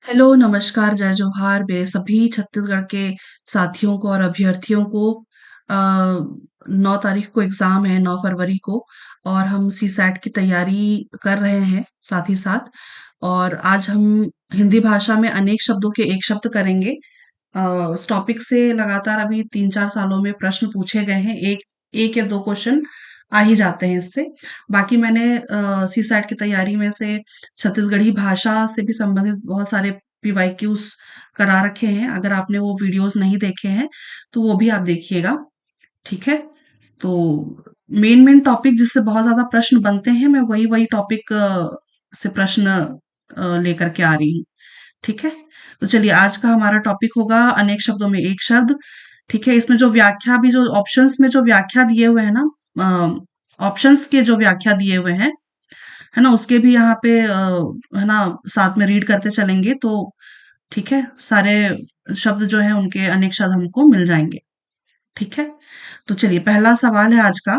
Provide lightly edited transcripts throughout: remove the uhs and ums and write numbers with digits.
Hello, नमस्कार, जय जोहार मेरे सभी छत्तीसगढ़ के साथियों को और अभ्यर्थियों को। 9 तारीख को एग्ज़ाम है, 9 फरवरी को, और हम सीसैट की तैयारी कर रहे हैं साथ ही साथ। और आज हम हिंदी भाषा में अनेक शब्दों के एक शब्द करेंगे। इस टॉपिक से लगातार अभी 3-4 सालों में प्रश्न पूछे गए हैं। एक 1 या 2 क्वेश्चन आ ही जाते हैं इससे। बाकी मैंने सीसैट की तैयारी में से छत्तीसगढ़ी भाषा से भी संबंधित बहुत सारे पीवाईक्यूज करा रखे हैं। अगर आपने वो वीडियोस नहीं देखे हैं तो वो भी आप देखिएगा। ठीक है। तो मेन मेन टॉपिक जिससे बहुत ज्यादा प्रश्न बनते हैं, मैं वही वही टॉपिक से प्रश्न लेकर के आ रही हूँ। ठीक है। तो चलिए, आज का हमारा टॉपिक होगा अनेक शब्दों में एक शब्द। ठीक है। इसमें जो व्याख्या भी, जो ऑप्शंस में जो व्याख्या दिए हुए हैं ना, ऑप्शंस के जो व्याख्या दिए हुए हैं, है ना, उसके भी यहाँ पे है ना, साथ में रीड करते चलेंगे तो ठीक है, सारे शब्द जो है उनके अनेक शब्द हमको मिल जाएंगे। ठीक है। तो चलिए, पहला सवाल है आज का।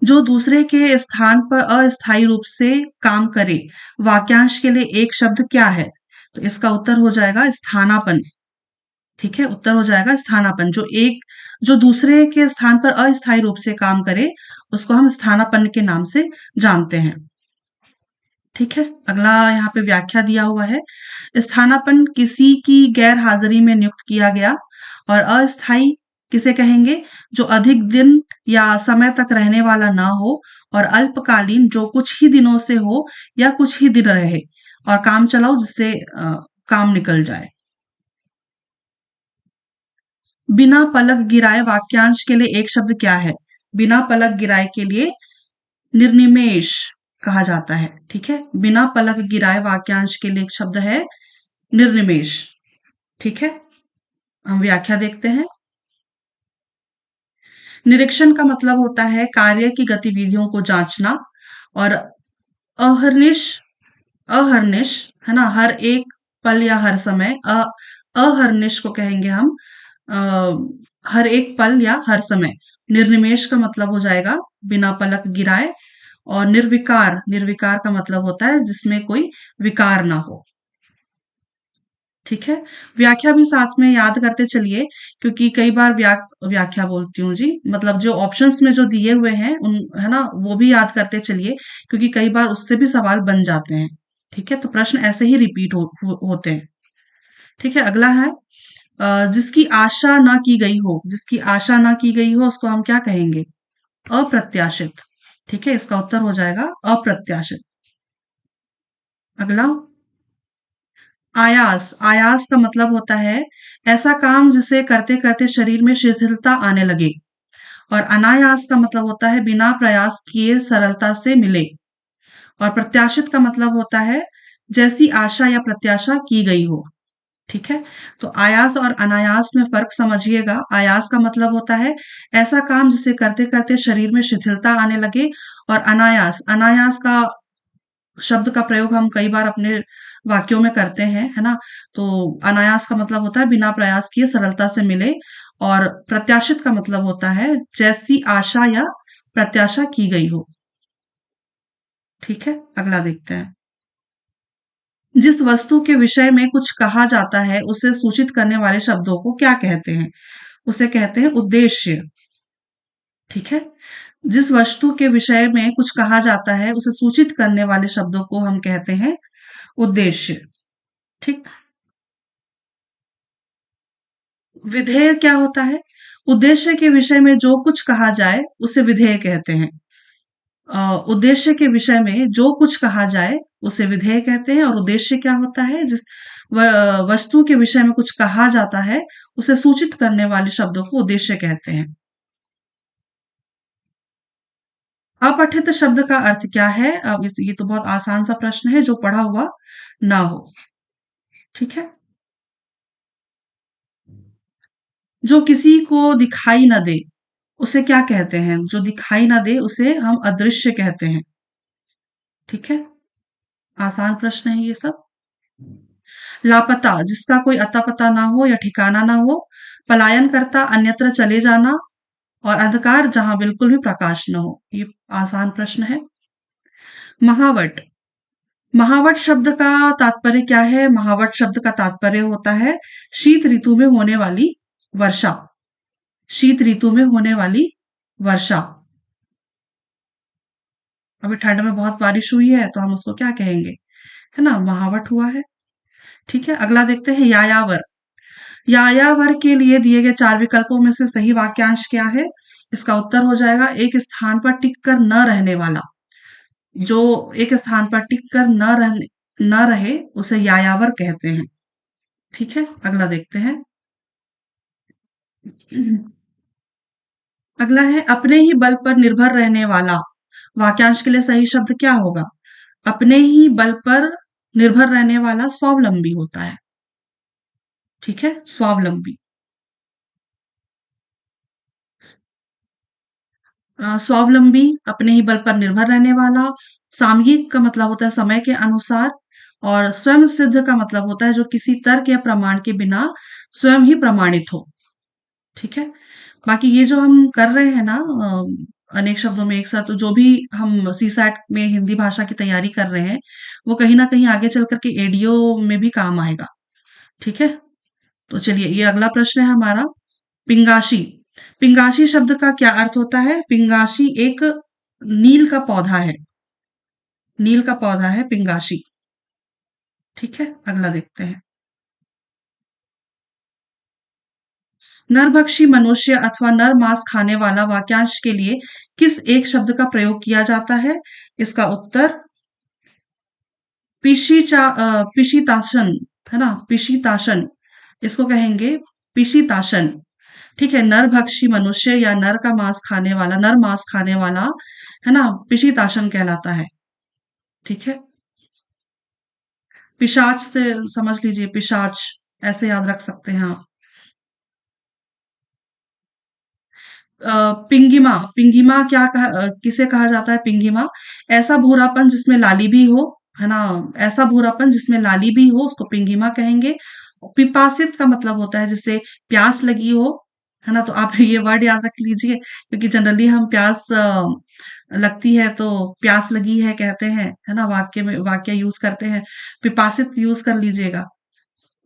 जो दूसरे के स्थान पर अस्थायी रूप से काम करे, वाक्यांश के लिए एक शब्द क्या है? तो इसका उत्तर हो जाएगा स्थानापन्न। ठीक है, उत्तर हो जाएगा स्थानापन्न। जो दूसरे के स्थान पर अस्थायी रूप से काम करे, उसको हम स्थानापन्न के नाम से जानते हैं। ठीक है। अगला यहाँ पे व्याख्या दिया हुआ है। स्थानापन्न किसी की गैर हाजिरी में नियुक्त किया गया। और अस्थाई किसे कहेंगे? जो अधिक दिन या समय तक रहने वाला ना हो। और अल्पकालीन जो कुछ ही दिनों से हो या कुछ ही दिन रहे। और काम चलाओ जिससे काम निकल जाए। बिना पलक गिराए वाक्यांश के लिए एक शब्द क्या है? बिना पलक गिराए के लिए निर्निमेष कहा जाता है। ठीक है। बिना पलक गिराए वाक्यांश के लिए एक शब्द है निर्निमेष। ठीक है। हम व्याख्या देखते हैं। निरीक्षण का मतलब होता है कार्य की गतिविधियों को जांचना। और अहर्निश, अहर्निश, है ना, हर एक पल या हर समय। अहर्निश को कहेंगे हम हर एक पल या हर समय। निर्निमेष का मतलब हो जाएगा बिना पलक गिराए। और निर्विकार, निर्विकार का मतलब होता है जिसमें कोई विकार ना हो। ठीक है। व्याख्या भी साथ में याद करते चलिए, क्योंकि कई बार व्याख्या बोलती हूँ जी, मतलब जो ऑप्शंस में जो दिए हुए हैं उन, है ना, वो भी याद करते चलिए, क्योंकि कई बार उससे भी सवाल बन जाते हैं। ठीक है। तो प्रश्न ऐसे ही रिपीट होते हैं। ठीक है। अगला है जिसकी आशा ना की गई हो, जिसकी आशा ना की गई हो उसको हम क्या कहेंगे? अप्रत्याशित। ठीक है। इसका उत्तर हो जाएगा अप्रत्याशित। अगला, आयास। आयास का मतलब होता है ऐसा काम जिसे करते करते शरीर में शिथिलता आने लगे। और अनायास का मतलब होता है बिना प्रयास किए सरलता से मिले। और प्रत्याशित का मतलब होता है जैसी आशा या प्रत्याशा की गई हो। ठीक है। तो आयास और अनायास में फर्क समझिएगा। आयास का मतलब होता है ऐसा काम जिसे करते करते शरीर में शिथिलता आने लगे। और अनायास, अनायास का शब्द का प्रयोग हम कई बार अपने वाक्यों में करते हैं, है ना। तो अनायास का मतलब होता है बिना प्रयास किए सरलता से मिले। और प्रत्याशित का मतलब होता है जैसी आशा या प्रत्याशा की गई हो। ठीक है। अगला देखते हैं। जिस वस्तु के विषय में कुछ कहा जाता है उसे सूचित करने वाले शब्दों को क्या कहते हैं? उसे कहते हैं उद्देश्य। ठीक है। जिस वस्तु के विषय में कुछ कहा जाता है उसे सूचित करने वाले शब्दों को हम कहते हैं उद्देश्य। ठीक। विधेय क्या होता है? उद्देश्य के विषय में जो कुछ कहा जाए उसे विधेय कहते हैं। उद्देश्य के विषय में जो कुछ कहा जाए उसे विधेय कहते हैं। और उद्देश्य क्या होता है? जिस वस्तु के विषय में कुछ कहा जाता है उसे सूचित करने वाले शब्दों को उद्देश्य कहते हैं। अपठित शब्द का अर्थ क्या है? अब ये तो बहुत आसान सा प्रश्न है, जो पढ़ा हुआ ना हो। ठीक है। जो किसी को दिखाई ना दे उसे क्या कहते हैं? जो दिखाई ना दे उसे हम अदृश्य कहते हैं। ठीक है। आसान प्रश्न है ये सब। लापता, जिसका कोई अता पता ना हो या ठिकाना ना हो। पलायन करता, अन्यत्र चले जाना। और अंधकार, जहां बिल्कुल भी प्रकाश न हो। ये आसान प्रश्न है। महावट, महावट शब्द का तात्पर्य क्या है? महावट शब्द का तात्पर्य होता है शीत ऋतु में होने वाली वर्षा। शीत ऋतु में होने वाली वर्षा। अभी ठंड में बहुत बारिश हुई है तो हम उसको क्या कहेंगे? है ना, महावट हुआ है। ठीक है, अगला देखते हैं यायावर। यायावर के लिए दिए गए चार विकल्पों में से सही वाक्यांश क्या है? इसका उत्तर हो जाएगा एक स्थान पर टिक कर न रहने वाला। जो एक स्थान पर टिक कर न रहे उसे यायावर कहते हैं। ठीक है, अगला देखते हैं। अगला है अपने ही बल पर निर्भर रहने वाला। वाक्यांश के लिए सही शब्द क्या होगा? अपने ही बल पर निर्भर रहने वाला स्वावलंबी होता है। ठीक है, स्वावलंबी। स्वावलंबी, अपने ही बल पर निर्भर रहने वाला। सामयिक का मतलब होता है समय के अनुसार। और स्वयं सिद्ध का मतलब होता है जो किसी तर्क या प्रमाण के बिना स्वयं ही प्रमाणित हो। ठीक है, बाकी ये जो हम कर रहे हैं ना, अनेक शब्दों में एक साथ, तो जो भी हम सीसैट में हिंदी भाषा की तैयारी कर रहे हैं वो कहीं ना कहीं आगे चल करके एडीओ में भी काम आएगा। ठीक है, तो चलिए ये अगला प्रश्न है हमारा। पिंगाशी। पिंगाशी शब्द का क्या अर्थ होता है? पिंगाशी एक नील का पौधा है। नील का पौधा है पिंगाशी। ठीक है, अगला देखते हैं। नरभक्षी मनुष्य अथवा नर मांस खाने वाला वाक्यांश के लिए किस एक शब्द का प्रयोग किया जाता है? इसका उत्तर पिशिताशन, है ना, पिशिताशन। इसको कहेंगे पिशिताशन। ठीक है, नरभक्षी मनुष्य या नर का मांस खाने वाला, नर मांस खाने वाला, है ना, पिशिताशन कहलाता है। ठीक है, पिशाच से समझ लीजिए, पिशाच ऐसे याद रख सकते हैं आप। पिंगिमा। पिंगिमा किसे कहा जाता है? पिंगिमा ऐसा भूरापन जिसमें लाली भी हो, है ना, ऐसा भूरापन जिसमें लाली भी हो उसको पिंगिमा कहेंगे। पिपासित का मतलब होता है जिससे प्यास लगी हो, है ना, तो आप ये वर्ड याद रख लीजिए क्योंकि जनरली हम प्यास लगती है तो प्यास लगी है कहते हैं, है ना, वाक्य में वाक्य यूज करते हैं। पिपासित यूज कर लीजिएगा,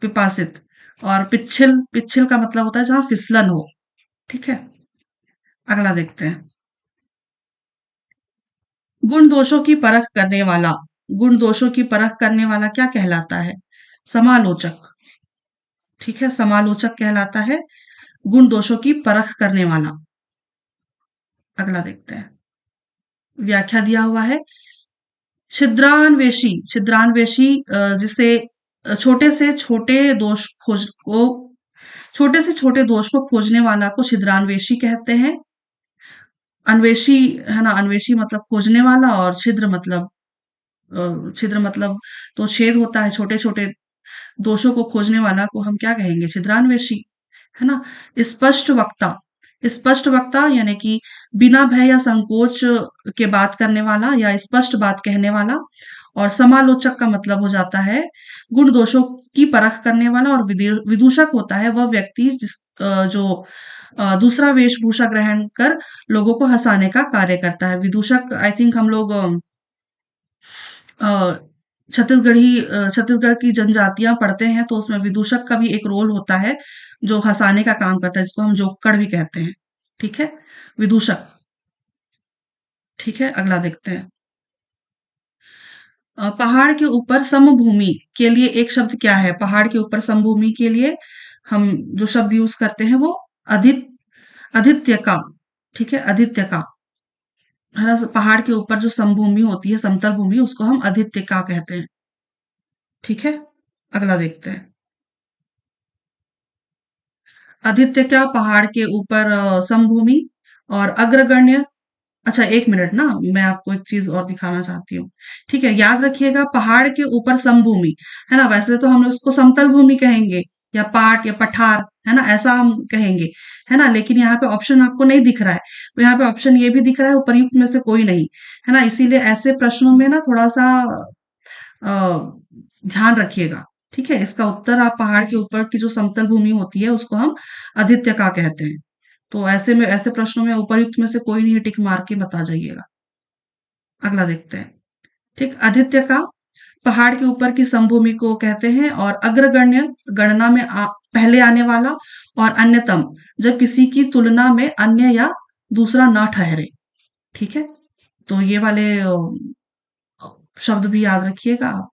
पिपासित। और पिच्छिल, पिच्छिल का मतलब होता है जहां फिसलन हो। ठीक है, अगला देखते हैं। गुण दोषों की परख करने वाला। गुण दोषों की परख करने वाला क्या कहलाता है? समालोचक। ठीक है, समालोचक कहलाता है गुण दोषों की परख करने वाला। अगला देखते हैं। व्याख्या दिया हुआ है। छिद्रान्वेषी। छिद्रान्वेषी जिसे छोटे से छोटे दोष खोज को छोटे से छोटे दोष को खोजने वाला को छिद्रान्वेषी कहते हैं। अन्वेषी, है ना, अन्वेषी मतलब खोजने वाला, और छिद्र मतलब तो छेद होता है, छोटे छोटे दोषों को खोजने वाला को हम क्या कहेंगे? छिद्रान्वेषी। है ना। स्पष्ट वक्ता। स्पष्ट वक्ता यानी कि बिना भय या संकोच के बात करने वाला या स्पष्ट बात कहने वाला। और समालोचक का मतलब हो जाता है गुण दोषों की परख करने वाला। और विदूषक होता है वह व्यक्ति जो दूसरा वेशभूषा ग्रहण कर लोगों को हंसाने का कार्य करता है। विदूषक आई थिंक हम लोग अ, छत्तीसगढ़ की जनजातियां पढ़ते हैं तो उसमें विदूषक का भी एक रोल होता है जो हंसाने का काम करता है, जिसको हम जोक्कड़ भी कहते हैं। ठीक है, विदूषक। ठीक है, अगला देखते हैं। पहाड़ के ऊपर समभूमि के लिए एक शब्द क्या है? पहाड़ के ऊपर समभूमि के लिए हम जो शब्द यूज करते हैं वो अधित आदित्य का। ठीक है, आदित्य का, है ना। पहाड़ के ऊपर जो समभूमि होती है, समतल भूमि, उसको हम आदित्य का कहते हैं। ठीक है, अगला देखते हैं। आदित्य क्या, पहाड़ के ऊपर समभूमि। और अग्रगण्य। अच्छा एक मिनट ना, मैं आपको एक चीज और दिखाना चाहती हूँ। ठीक है, याद रखिएगा पहाड़ के ऊपर समभूमि, है ना, वैसे तो हम लोग उसको समतल भूमि कहेंगे या पाट या पठार, है ना, ऐसा हम कहेंगे, है ना। लेकिन यहाँ पे ऑप्शन आपको नहीं दिख रहा है, तो यहाँ पे ऑप्शन ये भी दिख रहा है उपर्युक्त में से कोई नहीं, है ना। इसीलिए ऐसे प्रश्नों में ना थोड़ा सा ध्यान रखिएगा। ठीक है, इसका उत्तर आप पहाड़ के ऊपर की जो समतल भूमि होती है उसको हम आदित्य का कहते हैं। तो ऐसे में, ऐसे प्रश्नों में उपर्युक्त में से कोई नहीं, टिक मार के बता जाइएगा। अगला देखते हैं। ठीक, आदित्य का पहाड़ के ऊपर की समभूमि को कहते हैं, और अग्रगण्य गणना में पहले आने वाला, और अन्यतम जब किसी की तुलना में अन्य या दूसरा ना ठहरे। ठीक है, तो ये वाले शब्द भी याद रखिएगा आप।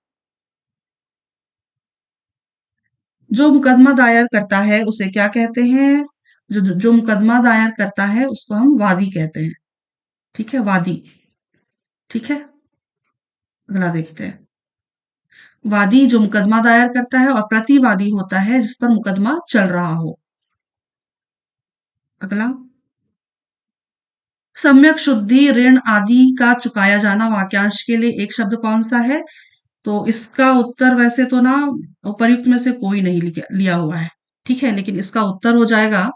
जो मुकदमा दायर करता है उसे क्या कहते हैं? जो जो मुकदमा दायर करता है उसको हम वादी कहते हैं। ठीक है, वादी। ठीक है, अगला देखते हैं। वादी जो मुकदमा दायर करता है, और प्रतिवादी होता है जिस पर मुकदमा चल रहा हो। अगला, सम्यक शुद्धि ऋण आदि का चुकाया जाना वाक्यांश के लिए एक शब्द कौन सा है? तो इसका उत्तर वैसे तो ना उपर्युक्त में से कोई नहीं लिया हुआ है। ठीक है, लेकिन इसका उत्तर हो जाएगा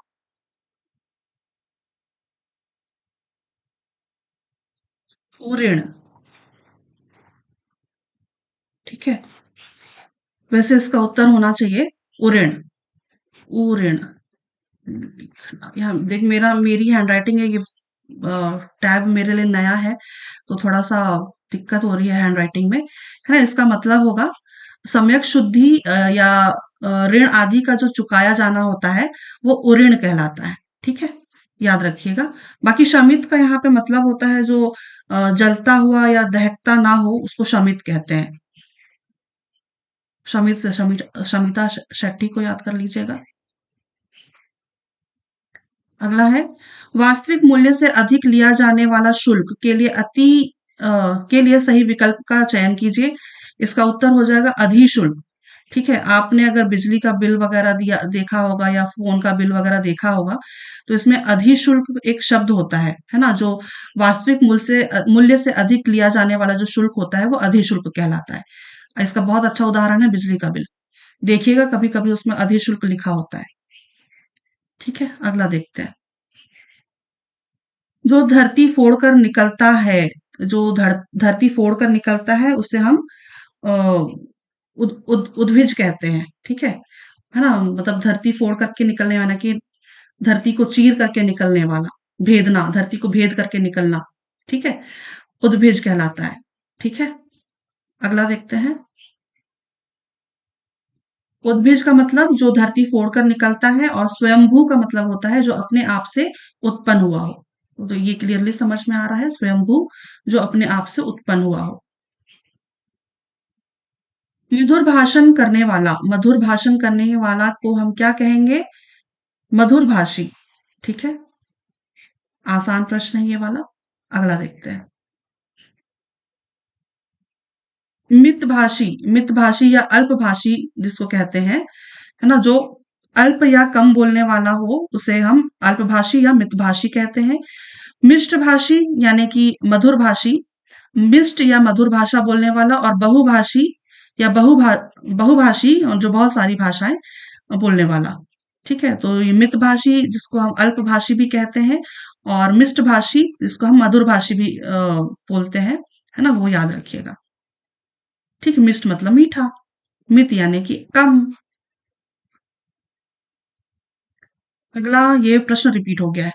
ऋण। ठीक है, वैसे इसका उत्तर होना चाहिए उऋण। उऋण। यहाँ देख, मेरी हैंडराइटिंग है ये, टैब मेरे लिए नया है, तो थोड़ा सा दिक्कत हो रही है हैंडराइटिंग में, है ना। इसका मतलब होगा सम्यक शुद्धि या ऋण आदि का जो चुकाया जाना होता है वो उऋण कहलाता है। ठीक है, याद रखिएगा। बाकी शमित का यहाँ पे मतलब होता है जो जलता हुआ या दहकता ना हो उसको शमित कहते हैं। शमित से शमिता शेट्टी को याद कर लीजिएगा। अगला है, वास्तविक मूल्य से अधिक लिया जाने वाला शुल्क के लिए अ, के लिए सही विकल्प का चयन कीजिए। इसका उत्तर हो जाएगा अधिशुल्क। ठीक है, आपने अगर बिजली का बिल वगैरह दिया देखा होगा या फोन का बिल वगैरह देखा होगा, तो इसमें अधिशुल्क एक शब्द होता है ना, जो वास्तविक मूल्य से अधिक लिया जाने वाला जो शुल्क होता है वो अधिशुल्क कहलाता है। इसका बहुत अच्छा उदाहरण है बिजली का बिल। देखिएगा कभी कभी उसमें अधिशुल्क लिखा होता है। ठीक है, अगला देखते हैं। जो धरती फोड़कर निकलता है, जो धरती फोड़कर निकलता है उसे हम अ, उद्भिज कहते हैं। ठीक है ना, मतलब धरती फोड़ करके निकलने वाला, कि धरती को चीर करके निकलने वाला, भेदना, धरती को भेद करके निकलना। ठीक है, उद्भिज कहलाता है। ठीक है, अगला देखते हैं। उद्भिज का मतलब जो धरती फोड़कर निकलता है, और स्वयंभू का मतलब होता है जो अपने आप से उत्पन्न हुआ हो। तो ये क्लियरली समझ में आ रहा है, स्वयंभू जो अपने आप से उत्पन्न हुआ हो। मधुर भाषण करने वाला को हम क्या कहेंगे? मधुर भाषी। ठीक है, आसान प्रश्न है ये वाला। अगला देखते हैं। मितभाषी या अल्पभाषी जिसको कहते हैं, है ना, जो अल्प या कम बोलने वाला हो उसे हम अल्पभाषी या मितभाषी कहते हैं। मिष्टभाषी यानी कि मधुर भाषी, मिष्ट या मधुर भाषा बोलने वाला, और बहुभाषी या बहुभाषी जो बहुत सारी भाषाएं बोलने वाला। ठीक है, तो ये मितभाषी जिसको हम अल्पभाषी भी कहते हैं, और मिष्ट भाषी जिसको हम मधुर भाषी भी बोलते हैं, है ना, वो याद रखिएगा। ठीक, मिष्ट मतलब मीठा, मित यानी कि कम। अगला ये प्रश्न रिपीट हो गया है।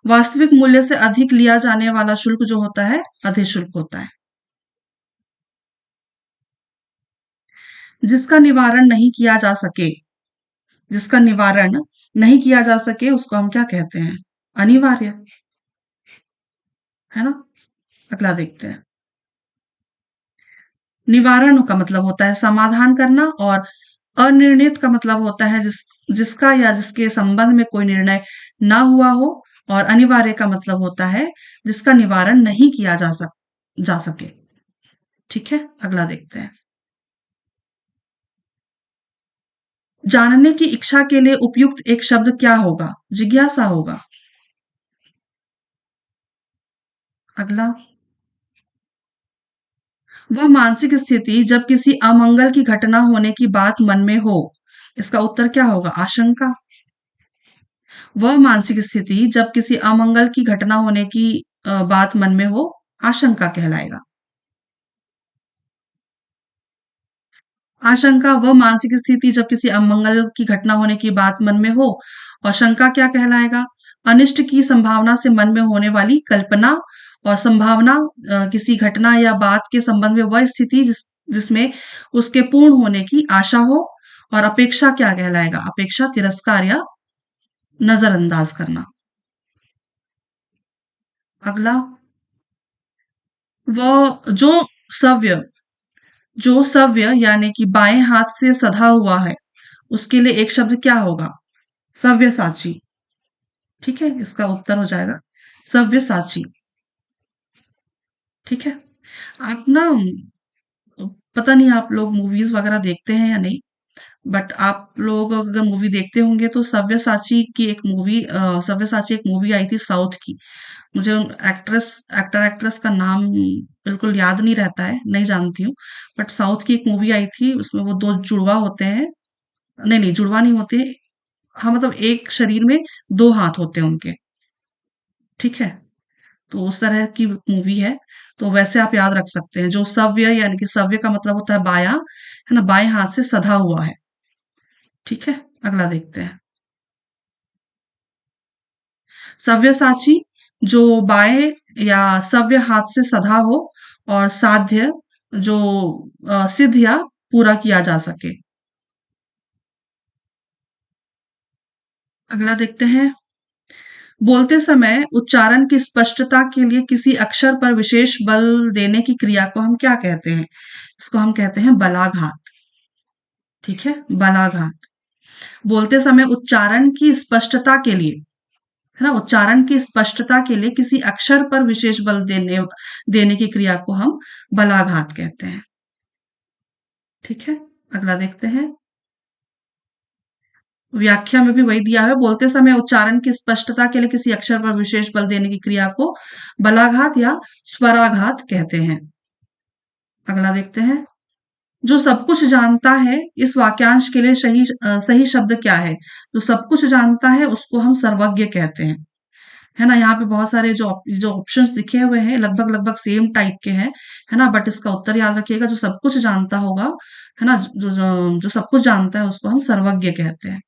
वास्तविक मूल्य से अधिक लिया जाने वाला शुल्क जो होता है अधिशुल्क होता है। जिसका निवारण नहीं किया जा सके, जिसका निवारण नहीं किया जा सके उसको हम क्या कहते हैं? अनिवार्य। है ना, अगला देखते हैं। निवारण का मतलब होता है समाधान करना, और अनिर्णित का मतलब होता है जिसका या जिसके संबंध में कोई निर्णय ना हुआ हो, और अनिवार्य का मतलब होता है जिसका निवारण नहीं किया जा सके। ठीक है, अगला देखते हैं। जानने की इच्छा के लिए उपयुक्त एक शब्द क्या होगा? जिज्ञासा होगा। अगला, वह मानसिक स्थिति जब किसी अमंगल की घटना होने की बात मन में हो। इसका उत्तर क्या होगा? आशंका। वह मानसिक स्थिति जब किसी अमंगल की घटना होने की बात मन में हो, आशंका कहलाएगा। आशंका वह मानसिक स्थिति जब किसी अमंगल की घटना होने की बात मन में हो, और शंका क्या कहलाएगा? अनिष्ट की संभावना से मन में होने वाली कल्पना, और संभावना किसी घटना या बात के संबंध में वह स्थिति जिसमें उसके पूर्ण होने की आशा हो। और अपेक्षा क्या कहलाएगा? अपेक्षा तिरस्कार या नजरअंदाज करना। अगला, वो सव्य जो सव्य यानी कि बाएं हाथ से सधा हुआ है, उसके लिए एक शब्द क्या होगा? सव्यसाची। ठीक है, इसका उत्तर हो जाएगा सव्यसाची। ठीक है। आप ना, पता नहीं आप लोग मूवीज वगैरह देखते हैं या नहीं, बट आप लोग अगर मूवी देखते होंगे तो सव्यसाची एक मूवी आई थी साउथ की। मुझे उन एक्टर एक्ट्रेस का नाम बिल्कुल याद नहीं रहता है, नहीं जानती हूँ। बट साउथ की एक मूवी आई थी, उसमें वो दो जुड़वा होते हैं। नहीं नहीं, जुड़वा नहीं होते। हाँ, मतलब एक शरीर में दो हाथ होते हैं उनके। ठीक है, तो उस तरह की मूवी है। तो वैसे आप याद रख सकते हैं, जो सव्य यानी कि सव्य का मतलब होता है बायां, है ना, बाएं हाथ से सधा हुआ है। ठीक है, अगला देखते हैं। सव्यसाची जो बाएं या सव्य हाथ से सधा हो, और साध्य जो सिद्ध या पूरा किया जा सके। अगला देखते हैं। बोलते समय उच्चारण की स्पष्टता के लिए किसी अक्षर पर विशेष बल देने की क्रिया को हम क्या कहते हैं? इसको हम कहते हैं बलाघात। ठीक है, बलाघात। बोलते समय उच्चारण की स्पष्टता के लिए, है ना, उच्चारण की स्पष्टता के लिए किसी अक्षर पर विशेष बल देने देने की क्रिया को हम बलाघात कहते हैं। ठीक है, अगला देखते हैं। व्याख्या में भी वही दिया है, बोलते समय उच्चारण की स्पष्टता के लिए किसी अक्षर पर विशेष बल देने की क्रिया को बलाघात या स्वराघात कहते हैं। अगला देखते हैं। जो सब कुछ जानता है, इस वाक्यांश के लिए सही शब्द क्या है? जो सब कुछ जानता है उसको हम सर्वज्ञ कहते हैं। है ना, यहाँ पे बहुत सारे जो ऑप्शंस दिखे हुए हैं लगभग लगभग सेम टाइप के हैं। है ना, बट इसका उत्तर याद रखिएगा, जो सब कुछ जानता होगा, है ना, जो सब कुछ जानता है उसको हम सर्वज्ञ कहते हैं।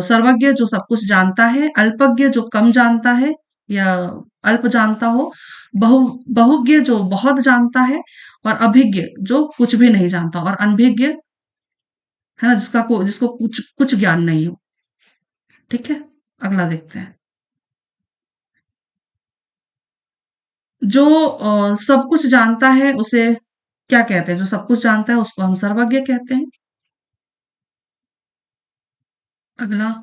सर्वज्ञ जो सब कुछ जानता है, अल्पज्ञ जो कम जानता है या अल्प जानता हो, बहुज्ञ जो बहुत जानता है, और अभिज्ञ जो कुछ भी नहीं जानता, और अनभिज्ञ, है ना, जिसको कुछ कुछ ज्ञान नहीं हो। ठीक है, अगला देखते हैं। जो सब कुछ जानता है उसे क्या कहते हैं? जो सब कुछ जानता है उसको हम सर्वज्ञ कहते हैं। अगला,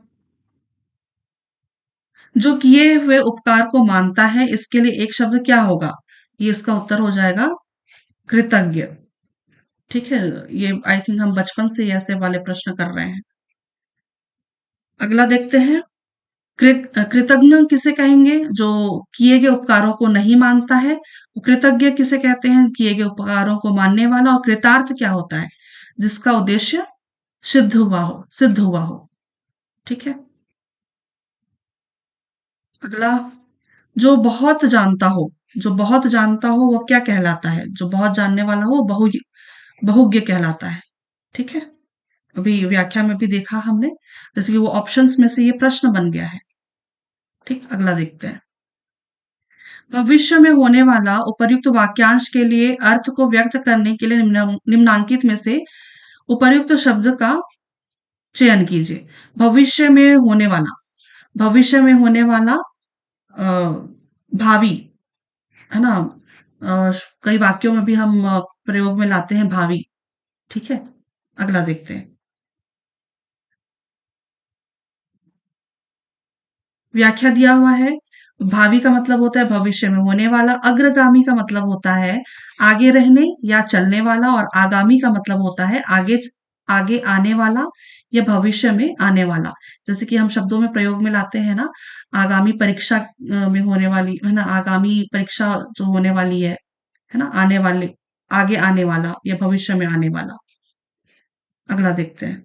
जो किए हुए उपकार को मानता है, इसके लिए एक शब्द क्या होगा? ये इसका उत्तर हो जाएगा कृतज्ञ। ठीक है, ये आई थिंक हम बचपन से ही ऐसे वाले प्रश्न कर रहे हैं। अगला देखते हैं। कृतज्ञ किसे कहेंगे? जो किए गए उपकारों को नहीं मानता है। कृतज्ञ किसे कहते हैं? किए गए उपकारों को मानने वाला। और कृतार्थ क्या होता है? जिसका उद्देश्य सिद्ध हुआ हो। ठीक है, अगला, जो बहुत जानता हो, जो बहुत जानता हो वो क्या कहलाता है? जो बहुत जानने वाला हो, बहुज्ञ कहलाता है। ठीक है, अभी व्याख्या में भी देखा हमने, जैसे कि वो ऑप्शंस में से ये प्रश्न बन गया है। ठीक, अगला देखते हैं। भविष्य में होने वाला उपर्युक्त वाक्यांश के लिए अर्थ को व्यक्त करने के लिए निम्नांकित में से उपर्युक्त शब्द का चयन कीजिए। भविष्य में होने वाला, भविष्य में होने वाला, अ, भावी, है ना, कई वाक्यों में भी हम प्रयोग में लाते हैं भावी। ठीक है, अगला देखते हैं। व्याख्या दिया हुआ है। भावी का मतलब होता है भविष्य में होने वाला। अग्रगामी का मतलब होता है आगे रहने या चलने वाला। और आगामी का मतलब होता है आगे आगे आने वाला या भविष्य में आने वाला। जैसे कि हम शब्दों में प्रयोग में लाते हैं ना, आगामी परीक्षा में होने वाली, है ना, आगामी परीक्षा जो होने वाली है ना, आने वाले, आगे आने वाला या भविष्य में आने वाला। अगला देखते हैं।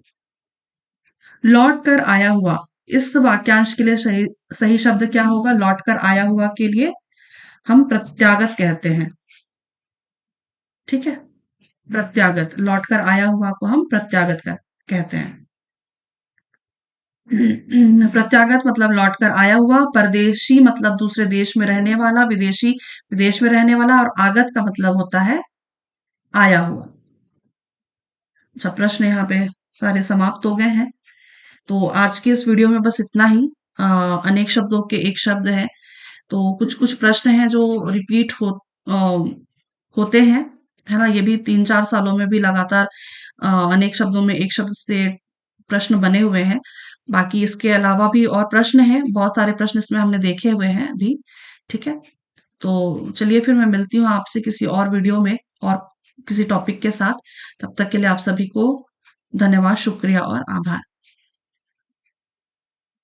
लौट कर आया हुआ, इस वाक्यांश के लिए सही सही शब्द क्या होगा? लौट कर आया हुआ के लिए हम प्रत्यागत कहते हैं। ठीक है, प्रत्यागत, लौट कर आया हुआ को हम कहते हैं। प्रत्यागत मतलब लौट कर आया हुआ, परदेशी मतलब दूसरे देश में रहने वाला, विदेशी विदेश में रहने वाला, और आगत का मतलब होता है आया हुआ। अच्छा, प्रश्न यहाँ पे सारे समाप्त हो गए हैं। तो आज के इस वीडियो में बस इतना ही। अ, अनेक शब्दों के एक शब्द है, तो कुछ कुछ प्रश्न हैं जो रिपीट होते हैं, है ना? ये भी 3-4 सालों में भी लगातार अनेक शब्दों में एक शब्द से प्रश्न बने हुए हैं। बाकी इसके अलावा भी और प्रश्न हैं, बहुत सारे प्रश्न इसमें हमने देखे हुए हैं अभी, ठीक है? तो चलिए फिर मैं मिलती हूँ आपसे किसी और वीडियो में और किसी टॉपिक के साथ। तब तक के लिए आप सभी को धन्यवाद, शुक्रिया और आभार।